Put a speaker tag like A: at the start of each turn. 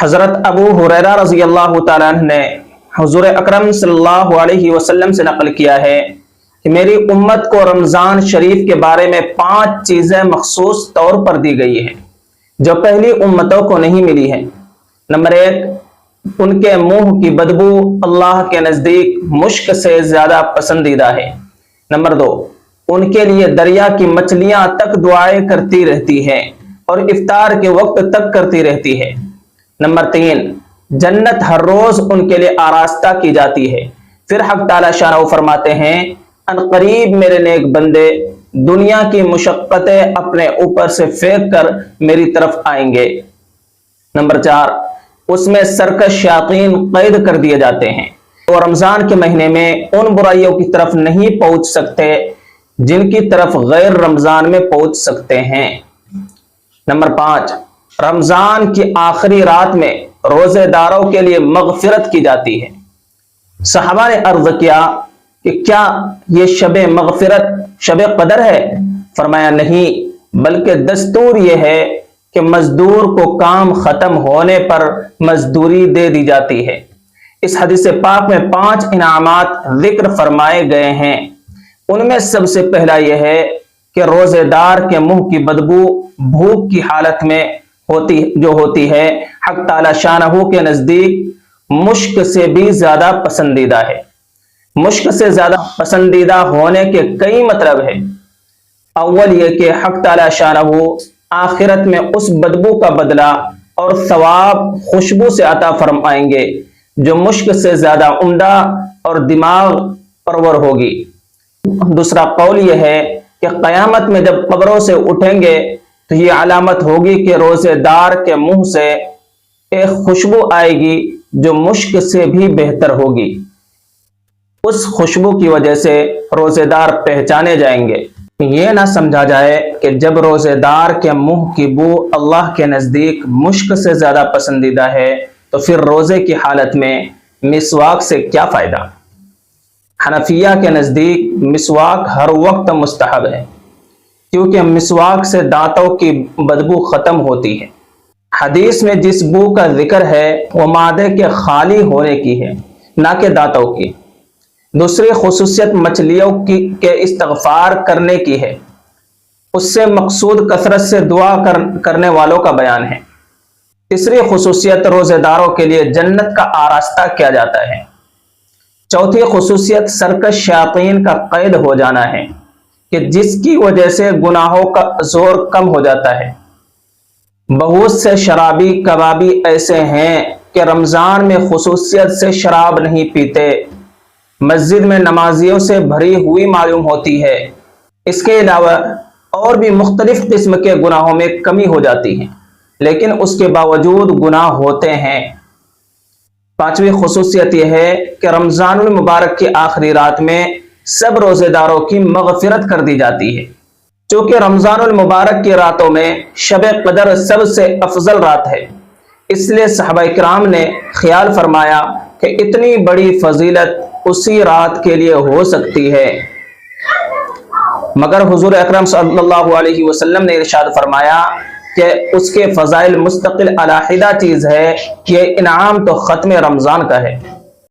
A: حضرت ابو ہریرہ رضی اللہ تعالیٰ عنہ نے حضور اکرم صلی اللہ علیہ وسلم سے نقل کیا ہے کہ میری امت کو رمضان شریف کے بارے میں 5 چیزیں مخصوص طور پر دی گئی ہیں جو پہلی امتوں کو نہیں ملی ہیں۔ نمبر 1، ان کے منہ کی بدبو اللہ کے نزدیک مشک سے زیادہ پسندیدہ ہے۔ نمبر 2، ان کے لیے دریا کی مچھلیاں تک دعائیں کرتی رہتی ہیں اور افطار کے وقت تک کرتی رہتی ہے۔ نمبر 3، جنت ہر روز ان کے لیے آراستہ کی جاتی ہے۔ پھر حق تعالی شانہ فرماتے ہیں ان قریب میرے نیک بندے دنیا کی مشقتیں اپنے اوپر سے پھینک کر میری طرف آئیں گے۔ نمبر 4، اس میں سرکش شیاطین قید کر دیے جاتے ہیں اور رمضان کے مہینے میں ان برائیوں کی طرف نہیں پہنچ سکتے جن کی طرف غیر رمضان میں پہنچ سکتے ہیں۔ نمبر 5، رمضان کی آخری رات میں روزے داروں کے لیے مغفرت کی جاتی ہے۔ صحابہ نے عرض کیا کہ کیا یہ شب مغفرت شب قدر ہے؟ فرمایا نہیں، بلکہ دستور یہ ہے کہ مزدور کو کام ختم ہونے پر مزدوری دے دی جاتی ہے۔ اس حدیث پاک میں 5 انعامات ذکر فرمائے گئے ہیں۔ ان میں سب سے پہلا یہ ہے کہ روزے دار کے منہ کی بدبو بھوک کی حالت میں ہوتی ہے حق تعالی شانہ کے نزدیک مشک سے بھی زیادہ پسندیدہ ہے۔ مشک سے زیادہ پسندیدہ ہونے کے کئی مطلب ہیں۔ اول یہ کہ حق تعالی شانہ آخرت میں اس بدبو کا بدلہ اور ثواب خوشبو سے عطا فرمائیں گے جو مشک سے زیادہ عمدہ اور دماغ پرور ہوگی۔ دوسرا قول یہ ہے کہ قیامت میں جب قبروں سے اٹھیں گے تو یہ علامت ہوگی کہ روزے دار کے منہ سے ایک خوشبو آئے گی جو مشک سے بھی بہتر ہوگی۔ اس خوشبو کی وجہ سے روزے دار پہچانے جائیں گے۔ یہ نہ سمجھا جائے کہ جب روزے دار کے منہ کی بو اللہ کے نزدیک مشک سے زیادہ پسندیدہ ہے تو پھر روزے کی حالت میں مسواک سے کیا فائدہ؟ حنفیہ کے نزدیک مسواک ہر وقت مستحب ہے کیونکہ مسواک سے دانتوں کی بدبو ختم ہوتی ہے۔ حدیث میں جس بو کا ذکر ہے وہ معدے کے خالی ہونے کی ہے، نہ کہ دانتوں کی۔ دوسری خصوصیت مچھلیوں کے استغفار کرنے کی ہے۔ اس سے مقصود کثرت سے دعا کرنے والوں کا بیان ہے۔ تیسری خصوصیت روزے داروں کے لیے جنت کا آراستہ کیا جاتا ہے۔ چوتھی خصوصیت سرکش شیاطین کا قید ہو جانا ہے کہ جس کی وجہ سے گناہوں کا زور کم ہو جاتا ہے۔ بہت سے شرابی کبابی ایسے ہیں کہ رمضان میں خصوصیت سے شراب نہیں پیتے، مسجد میں نمازیوں سے بھری ہوئی معلوم ہوتی ہے۔ اس کے علاوہ اور بھی مختلف قسم کے گناہوں میں کمی ہو جاتی ہے لیکن اس کے باوجود گناہ ہوتے ہیں۔ پانچویں خصوصیت یہ ہے کہ رمضان المبارک کی آخری رات میں سب روزے داروں کی مغفرت کر دی جاتی ہے۔ چونکہ رمضان المبارک کی راتوں میں شب قدر سب سے افضل رات ہے، اس لیے صحابہ کرام نے خیال فرمایا کہ اتنی بڑی فضیلت اسی رات کے لیے ہو سکتی ہے، مگر حضور اکرم صلی اللہ علیہ وسلم نے ارشاد فرمایا کہ اس کے فضائل مستقل علیحدہ چیز ہے، یہ انعام تو ختم رمضان کا ہے۔